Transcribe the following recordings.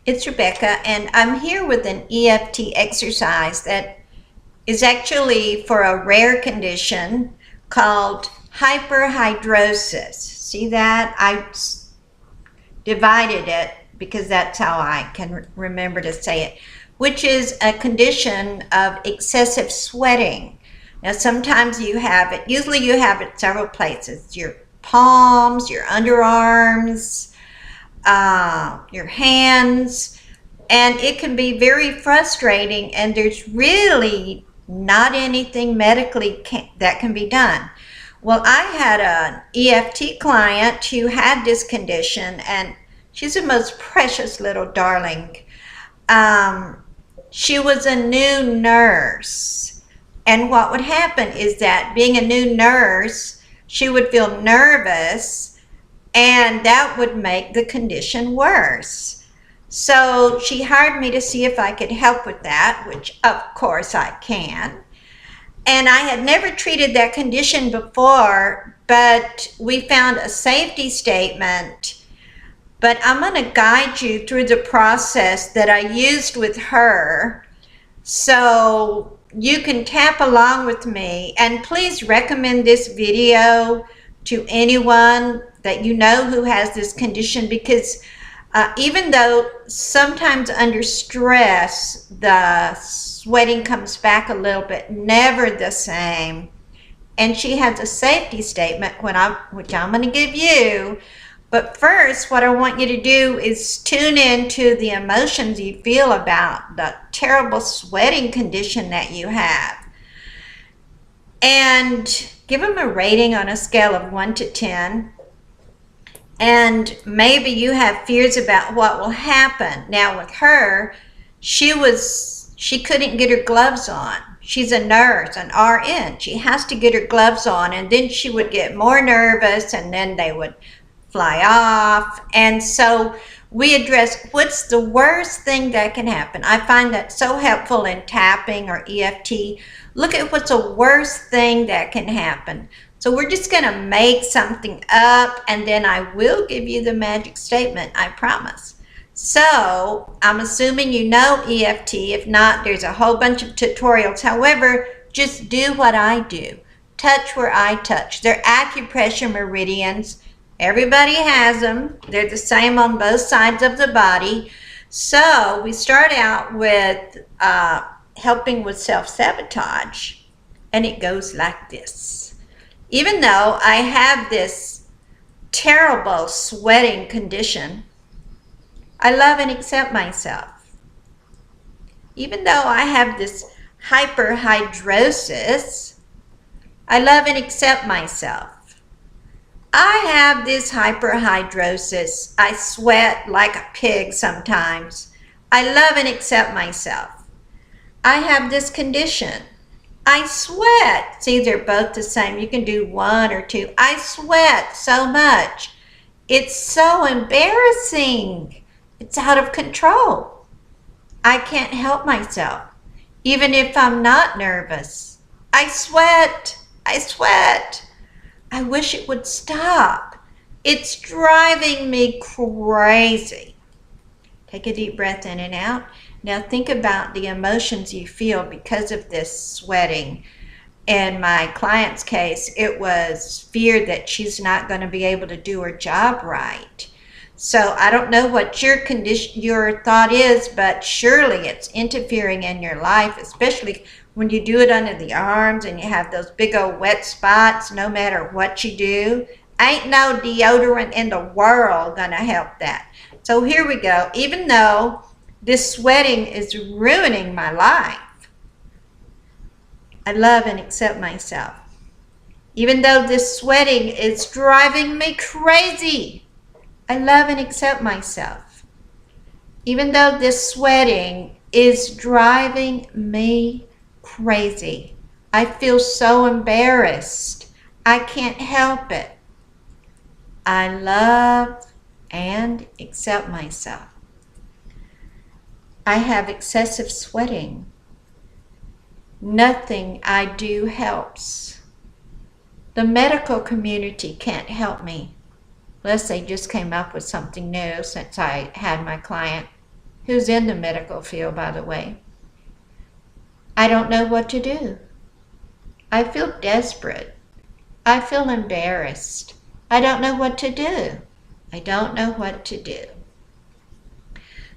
It's Rebecca, and I'm here with an EFT exercise that is actually for a rare condition called hyperhidrosis. See that? I divided it because that's how I can remember to say it, which is a condition of excessive sweating. Now, sometimes you have it, usually you have it several places, your palms, your underarms, your hands, and it can be very frustrating, and there's really not anything medically that can be done. Well, I had an EFT client who had this condition, and she's the most precious little darling. She was a new nurse, and what would happen is that being a new nurse, she would feel nervous, and that would make the condition worse. So she hired me to see if I could help with that, which of course I can. And I had never treated that condition before, but we found a safety statement. But I'm going to guide you through the process that I used with her, so you can tap along with me. And please recommend this video to anyone that you know who has this condition, because even though sometimes under stress the sweating comes back a little bit, never the same. And she has a safety statement which I'm going to give you. But first, what I want you to do is tune into the emotions you feel about the terrible sweating condition that you have, and give them a rating on a scale of 1 to 10. And maybe you have fears about what will happen. Now with her, she couldn't get her gloves on. She's a nurse, an RN. She has to get her gloves on, and then she would get more nervous, and then they would fly off. And so we address what's the worst thing that can happen. I find that so helpful in tapping or EFT. Look at what's the worst thing that can happen. So we're just going to make something up, and then I will give you the magic statement, I promise. So I'm assuming you know EFT. If not, there's a whole bunch of tutorials. However, just do what I do. Touch where I touch. They're acupressure meridians. Everybody has them. They're the same on both sides of the body. So we start out with helping with self-sabotage, and it goes like this. Even though I have this terrible sweating condition, I love and accept myself. Even though I have this hyperhidrosis, I love and accept myself. I have this hyperhidrosis. I sweat like a pig sometimes. I love and accept myself. I have this condition. I sweat. See, they're both the same. You can do 1 or 2. I sweat so much. It's so embarrassing. It's out of control. I can't help myself, even if I'm not nervous. I sweat. I sweat. I wish it would stop. It's driving me crazy. Take a deep breath in and out. Now think about the emotions you feel because of this sweating. In my client's case, it was fear that she's not going to be able to do her job right. So I don't know what your thought is, but surely it's interfering in your life, especially when you do it under the arms and you have those big old wet spots. No matter what you do, ain't no deodorant in the world gonna help that. So here we go. Even though this sweating is ruining my life, I love and accept myself. Even though this sweating is driving me crazy, I love and accept myself. Even though this sweating is driving me crazy, I feel so embarrassed. I can't help it. I love and accept myself. I have excessive sweating. Nothing I do helps. The medical community can't help me unless they just came up with something new since I had my client. who's in the medical field, by the way. I don't know what to do. I feel desperate. I feel embarrassed. I don't know what to do. I don't know what to do.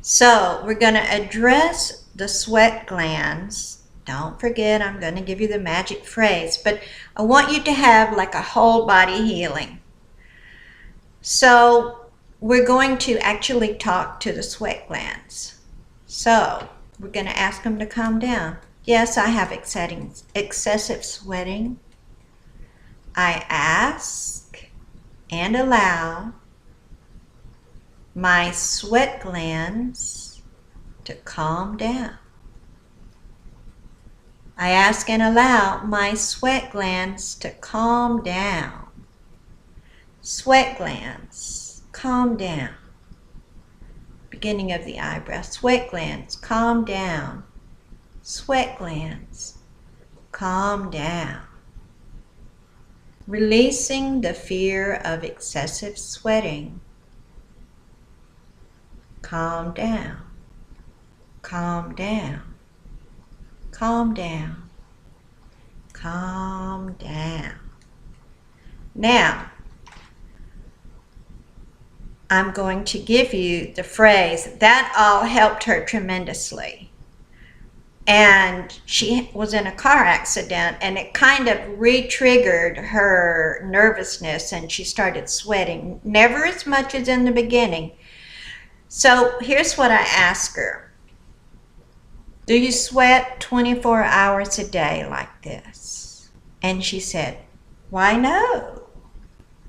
So we're going to address the sweat glands. Don't forget, I'm going to give you the magic phrase, but I want you to have like a whole body healing. So we're going to actually talk to the sweat glands. So we're going to ask them to calm down. Yes, I have excessive sweating. I ask and allow my sweat glands to calm down. I ask and allow my sweat glands to calm down. Sweat glands, calm down. Beginning of the eyebrow. Sweat glands, calm down. Sweat glands, calm down. Releasing the fear of excessive sweating. Calm down. Calm down. Calm down. Calm down. Now, I'm going to give you the phrase. That all helped her tremendously. And she was in a car accident, and it kind of re-triggered her nervousness, and she started sweating. Never as much as in the beginning. So here's what I asked her. Do you sweat 24 hours a day like this? And she said, why no?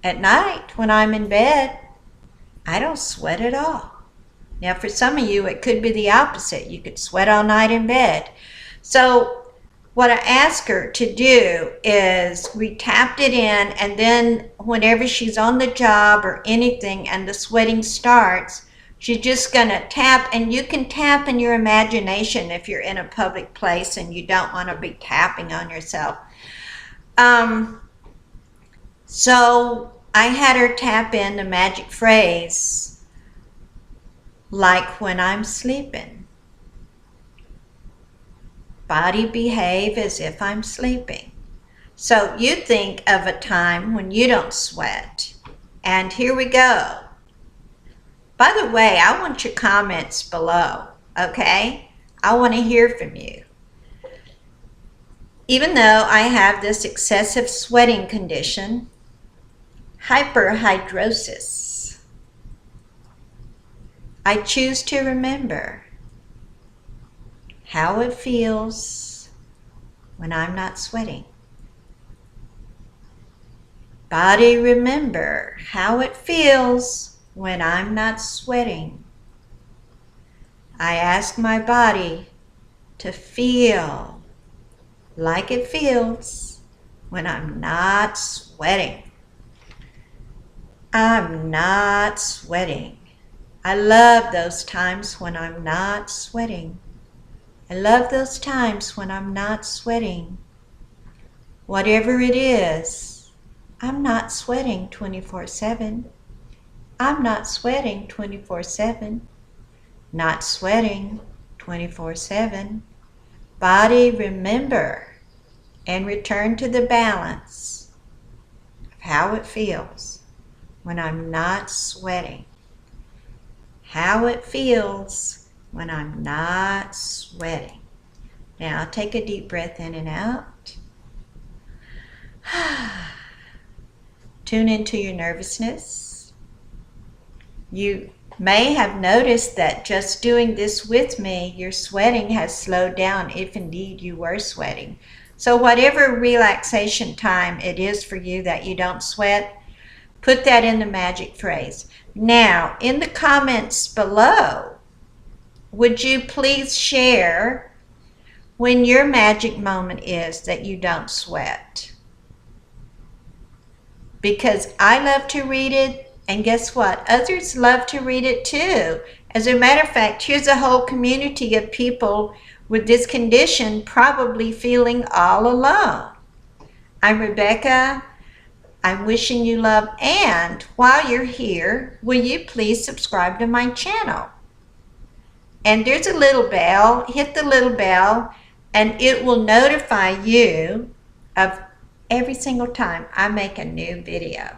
At night when I'm in bed, I don't sweat at all. Now for some of you, it could be the opposite. You could sweat all night in bed. So what I asked her to do is we tapped it in, and then whenever she's on the job or anything and the sweating starts, she's just going to tap, and you can tap in your imagination if you're in a public place and you don't want to be tapping on yourself. So I had her tap in the magic phrase, like when I'm sleeping. Body behave as if I'm sleeping. So you think of a time when you don't sweat. And here we go. By the way, I want your comments below, okay? I want to hear from you. Even though I have this excessive sweating condition, hyperhidrosis, I choose to remember how it feels when I'm not sweating. Body, remember how it feels when I'm not sweating. I ask my body to feel like it feels when I'm not sweating. I'm not sweating. I love those times when I'm not sweating. I love those times when I'm not sweating. Whatever it is, I'm not sweating 24/7. I'm not sweating 24/7. Not sweating 24/7. Body, remember and return to the balance of how it feels when I'm not sweating. How it feels when I'm not sweating. Now take a deep breath in and out. Tune into your nervousness. You may have noticed that just doing this with me, your sweating has slowed down, if indeed you were sweating. So whatever relaxation time it is for you that you don't sweat, put that in the magic phrase. Now, in the comments below, would you please share when your magic moment is that you don't sweat? Because I love to read it, and guess what? Others love to read it too. As a matter of fact, here's a whole community of people with this condition probably feeling all alone. I'm Rebecca. I'm wishing you love, and while you're here, will you please subscribe to my channel? And there's a little bell. Hit the little bell and it will notify you of every single time I make a new video.